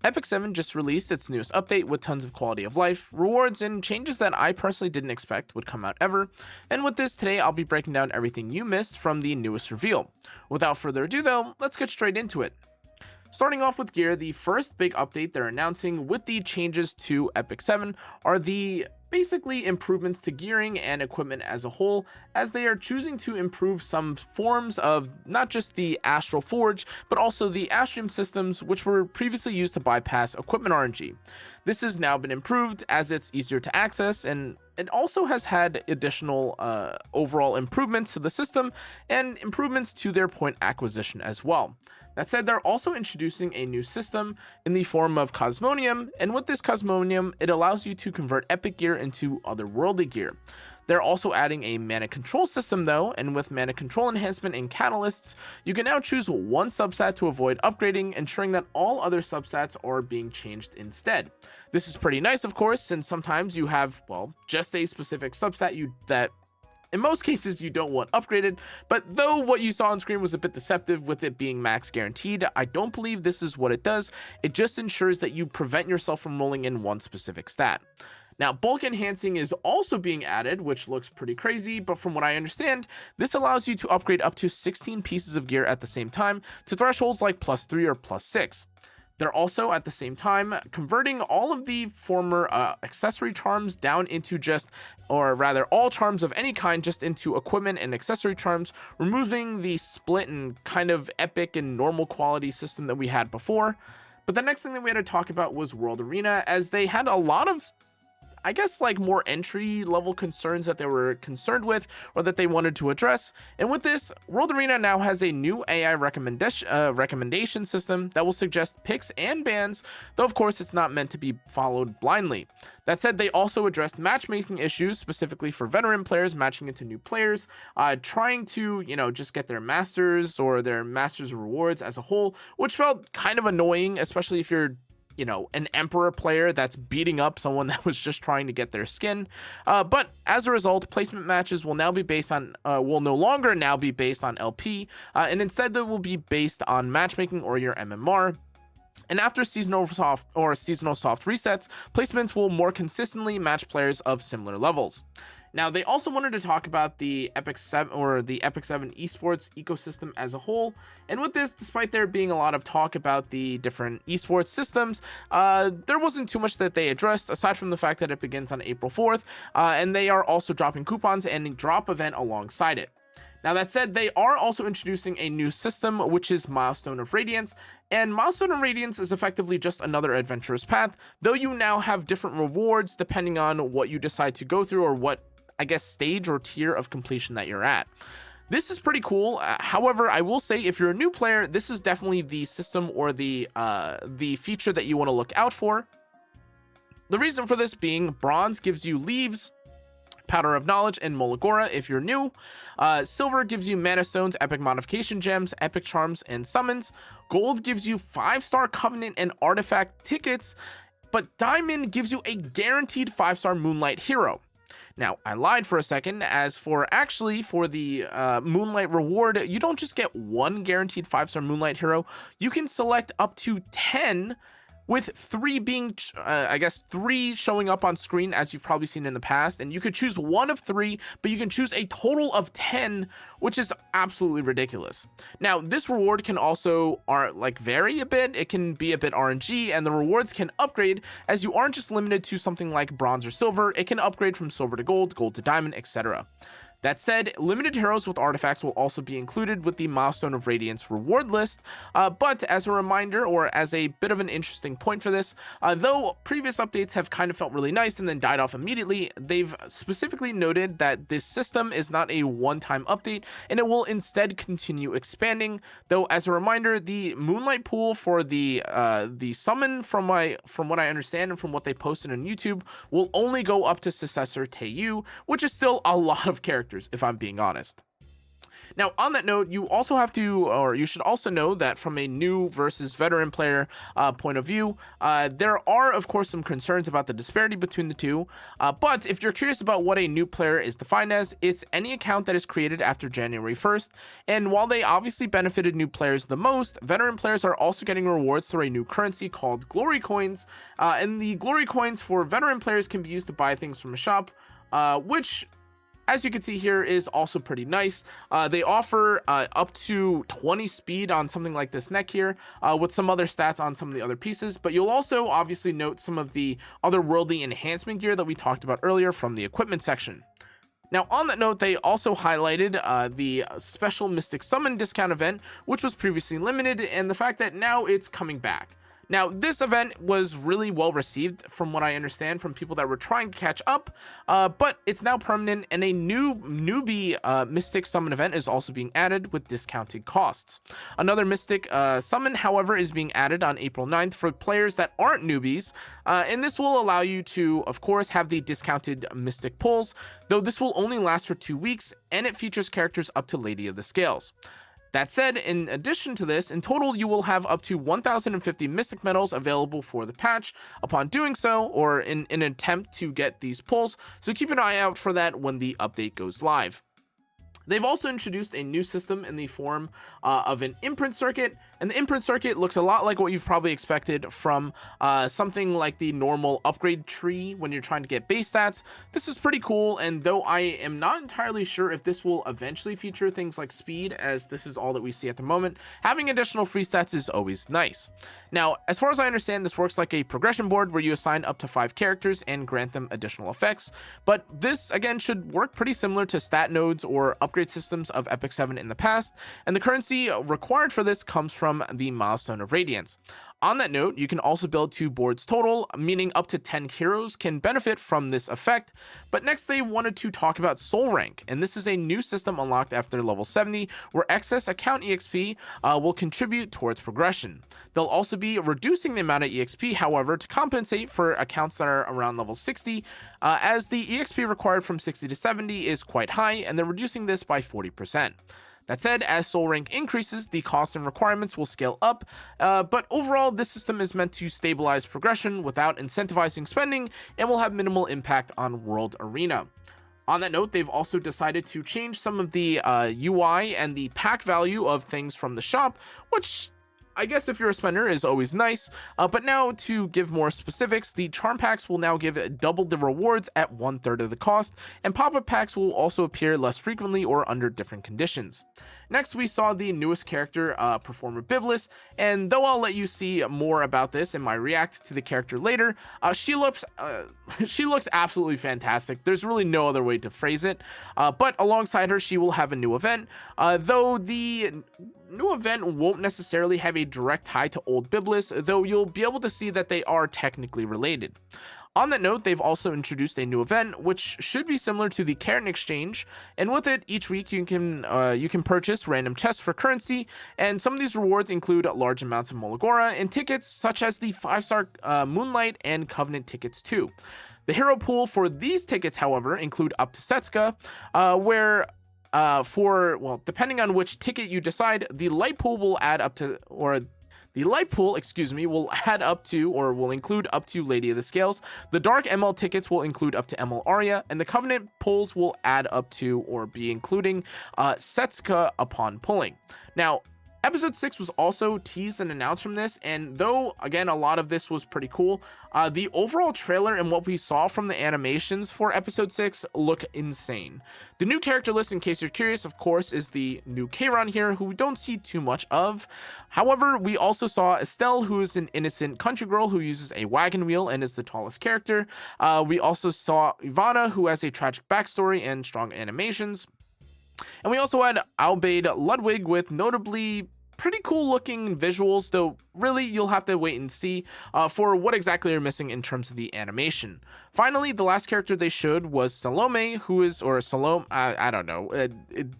Epicseven just released its newest update with tons of quality of life, rewards, and changes that I personally didn't expect would come out ever. And with this today, I'll be breaking down everything you missed from the newest reveal. Without further ado though, let's get straight into it. Starting off with gear, the first big update they're announcing with the changes to epicseven are the basically improvements to gearing and equipment as a whole, as they are choosing to improve some forms of not just the Astral Forge, but also the Astrium systems, which were previously used to bypass equipment RNG. This has now been improved as it's easier to access, and it also has had additional overall improvements to the system and improvements to their point acquisition as well. That said, they're also introducing a new system in the form of Cosmonium, and with this Cosmonium, it allows you to convert epic gear into otherworldly gear. They're also adding a mana control system though, and with mana control enhancement and catalysts, you can now choose one substat to avoid upgrading, ensuring that all other substats are being changed instead. This is pretty nice, of course, since sometimes you have, well, just a specific substat that in most cases you don't want upgraded, but though what you saw on screen was a bit deceptive with it being max guaranteed, I don't believe this is what it does. It just ensures that you prevent yourself from rolling in one specific stat. Now, bulk enhancing is also being added, which looks pretty crazy, but from what I understand, this allows you to upgrade up to 16 pieces of gear at the same time to thresholds like +3 or +6. They're also, at the same time, converting all of the former accessory charms down into just, or rather all charms of any kind, just into equipment and accessory charms, removing the split and kind of epic and normal quality system that we had before. But the next thing that we had to talk about was World Arena, as they had a lot of, I guess, like more entry level concerns that they were concerned with or that they wanted to address. And with this, World Arena now has a new AI recommendation system that will suggest picks and bans, though of course it's not meant to be followed blindly. That said, they also addressed matchmaking issues, specifically for veteran players matching into new players, trying to, just get their masters or their masters rewards as a whole, which felt kind of annoying, especially if you're an Emperor player that's beating up someone that was just trying to get their skin. But as a result, placement matches will now be based on, will no longer now be based on LP, and instead they will be based on matchmaking or your MMR. And after seasonal soft resets, placements will more consistently match players of similar levels. Now, they also wanted to talk about the epicseven esports ecosystem as a whole. And with this, despite there being a lot of talk about the different esports systems, there wasn't too much that they addressed, aside from the fact that it begins on April 4th, and they are also dropping coupons and a drop event alongside it. Now, that said, they are also introducing a new system, which is Milestone of Radiance, and Milestone of Radiance is effectively just another adventurous path, though you now have different rewards depending on what you decide to go through or what, I guess, stage or tier of completion that you're at. This is pretty cool. However, I will say if you're a new player, this is definitely the system or the feature that you want to look out for. The reason for this being bronze gives you leaves, Powder of Knowledge, and Molagora if you're new. Silver gives you Mana Stones, Epic Modification Gems, Epic Charms, and Summons. Gold gives you 5-star Covenant and Artifact tickets, but Diamond gives you a guaranteed 5-star Moonlight Hero. Now, I lied for a second, as for the Moonlight reward, you don't just get one guaranteed 5-star Moonlight Hero, you can select up to 10, with 3 being, 3 showing up on screen, as you've probably seen in the past, and you could choose one of 3, but you can choose a total of 10, which is absolutely ridiculous. Now, this reward can also vary a bit. It can be a bit RNG, and the rewards can upgrade, as you aren't just limited to something like bronze or silver. It can upgrade from silver to gold, gold to diamond, etc. That said, limited heroes with artifacts will also be included with the Milestone of Radiance reward list, but as a reminder, or as a bit of an interesting point for this, though previous updates have kind of felt really nice and then died off immediately, they've specifically noted that this system is not a one-time update, and it will instead continue expanding, though as a reminder, the Moonlight pool for the summon, from what I understand and from what they posted on YouTube, will only go up to Successor Teiyu, which is still a lot of characters, if I'm being honest. Now, on that note, you also have to, or you should also know that from a new versus veteran player point of view, there are, of course, some concerns about the disparity between the two. But if you're curious about what a new player is defined as, it's any account that is created after January 1st. And while they obviously benefited new players the most, veteran players are also getting rewards through a new currency called Glory Coins. And the Glory Coins for veteran players can be used to buy things from a shop, which, as you can see here, is also pretty nice. They offer up to 20 speed on something like this neck here, with some other stats on some of the other pieces. But you'll also obviously note some of the otherworldly enhancement gear that we talked about earlier from the equipment section. Now, on that note, they also highlighted the special Mystic Summon discount event, which was previously limited, and the fact that now it's coming back. Now, this event was really well received from what I understand from people that were trying to catch up, but it's now permanent, and a newbie Mystic Summon event is also being added with discounted costs. Another Mystic Summon, however, is being added on April 9th for players that aren't newbies, and this will allow you to, of course, have the discounted Mystic pulls, though this will only last for 2 weeks, and it features characters up to Lady of the Scales. That said, in addition to this, in total you will have up to 1,050 Mystic Medals available for the patch upon doing so, or in an attempt to get these pulls, so keep an eye out for that when the update goes live. They've also introduced a new system in the form of an imprint circuit, and the imprint circuit looks a lot like what you've probably expected from something like the normal upgrade tree when you're trying to get base stats. This is pretty cool, and though I am not entirely sure if this will eventually feature things like speed, as this is all that we see at the moment, having additional free stats is always nice. Now, as far as I understand, this works like a progression board where you assign up to 5 characters and grant them additional effects, but this again should work pretty similar to stat nodes or upgrade systems of epicseven in the past, and the currency required for this comes from the Milestone of Radiance. On that note, you can also build 2 boards total, meaning up to 10 heroes can benefit from this effect. But next they wanted to talk about soul rank, and this is a new system unlocked after level 70 where excess account EXP will contribute towards progression. They'll also be reducing the amount of EXP, however, to compensate for accounts that are around level 60, as the EXP required from 60 to 70 is quite high, and they're reducing this by 40%. That said, as soul rank increases, the costs and requirements will scale up, but overall this system is meant to stabilize progression without incentivizing spending and will have minimal impact on World Arena. On that note, they've also decided to change some of the UI and the pack value of things from the shop, which I guess if you're a spender is always nice, but now to give more specifics, the charm packs will now give double the rewards at 1/3 of the cost, and pop-up packs will also appear less frequently or under different conditions. Next, we saw the newest character, Performer Biblis, and though I'll let you see more about this in my react to the character later, she looks absolutely fantastic. There's really no other way to phrase it, but alongside her, she will have a new event, though the new event won't necessarily have a direct tie to old Biblis, though you'll be able to see that they are technically related. On that note, they've also introduced a new event, which should be similar to the Karen Exchange, and with it, each week you can purchase random chests for currency, and some of these rewards include large amounts of Molagora and tickets such as the 5-star Moonlight and Covenant tickets too. The hero pool for these tickets, however, include up to Setsuka, where depending on which ticket you decide, the light pool will add up to, will add up to, or will include up to Lady of the Scales. The Dark ML tickets will include up to ML Arya, and the Covenant pulls will add up to, or be including, Setsuka upon pulling. Now, Episode 6 was also teased and announced from this, and though, again, a lot of this was pretty cool, the overall trailer and what we saw from the animations for Episode 6 look insane. The new character list, in case you're curious, of course, is the new Kayron here, who we don't see too much of. However, we also saw Estelle, who is an innocent country girl who uses a wagon wheel and is the tallest character. We also saw Ivana, who has a tragic backstory and strong animations. And we also had Albaid Ludwig with notably pretty cool looking visuals, though really you'll have to wait and see for what exactly you're missing in terms of the animation. Finally, the last character they showed was Salome, who is, or Salome, I don't know,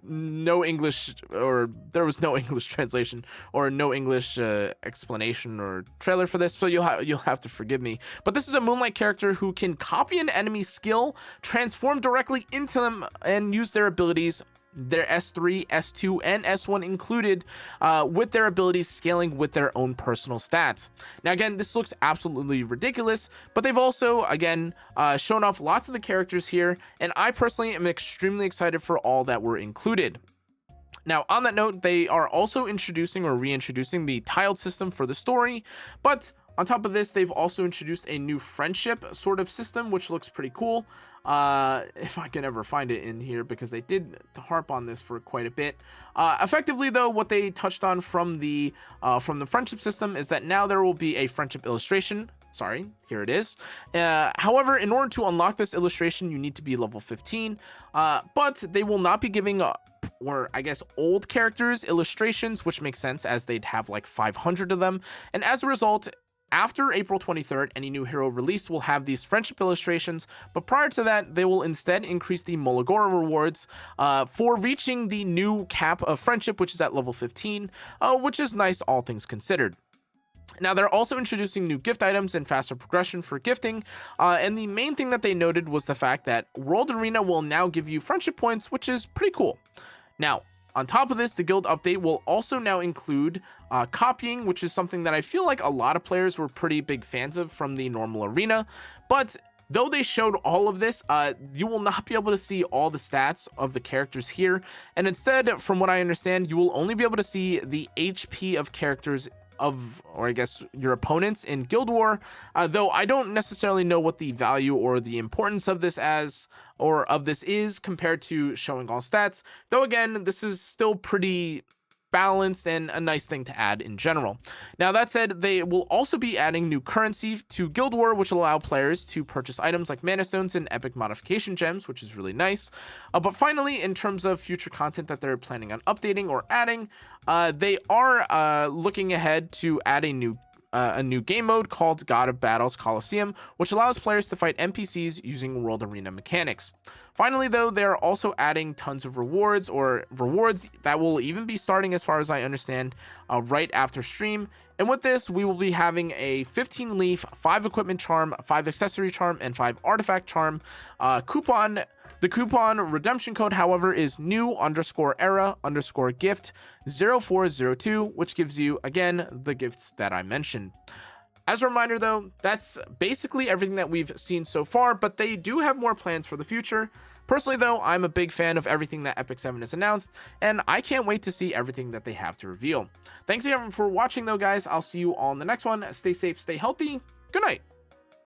no English, or there was no English translation or no English explanation or trailer for this, so you'll have to forgive me. But this is a Moonlight character who can copy an enemy's skill, transform directly into them, and use their abilities their S3, S2, and S1 included, with their abilities scaling with their own personal stats. Now again, this looks absolutely ridiculous, but they've also again shown off lots of the characters here, and I personally am extremely excited for all that were included. Now, on that note, they are also introducing or reintroducing the tiled system for the story, but on top of this, they've also introduced a new friendship sort of system, which looks pretty cool. If I can ever find it in here, because they did harp on this for quite a bit. Effectively, though, what they touched on from the friendship system is that now there will be a friendship illustration. Sorry, here it is. However, in order to unlock this illustration, you need to be level 15, but they will not be giving or I guess old characters illustrations, which makes sense as they'd have like 500 of them. And as a result, after April 23rd, any new hero released will have these friendship illustrations, but prior to that, they will instead increase the Molagora rewards for reaching the new cap of friendship, which is at level 15, which is nice, all things considered. Now, they're also introducing new gift items and faster progression for gifting, and the main thing that they noted was the fact that World Arena will now give you friendship points, which is pretty cool. Now, on top of this, the guild update will also now include copying, which is something that I feel like a lot of players were pretty big fans of from the normal arena. But though they showed all of this, you will not be able to see all the stats of the characters here. And instead, from what I understand, you will only be able to see the HP of characters or I guess your opponents in Guild War, though I don't necessarily know what the value or the importance of this is compared to showing all stats, though again, this is still pretty balanced and a nice thing to add in general. Now, that said, they will also be adding new currency to Guild War, which will allow players to purchase items like mana stones and epic modification gems, which is really nice. But finally, in terms of future content that they're planning on updating or adding, they are looking ahead to add a new game mode called God of Battles Coliseum, which allows players to fight NPCs using World Arena mechanics. Finally, though, they're also adding tons of rewards that will even be starting, as far as I understand, right after stream. And with this, we will be having a 15 leaf, 5 equipment charm, 5 accessory charm, and 5 artifact charm coupon. The coupon redemption code, however, is new_era_gift 0402, which gives you, again, the gifts that I mentioned. As a reminder, though, that's basically everything that we've seen so far, but they do have more plans for the future. Personally, though, I'm a big fan of everything that epicseven has announced, and I can't wait to see everything that they have to reveal. Thanks again for watching, though, guys. I'll see you all in the next one. Stay safe, stay healthy. Good night.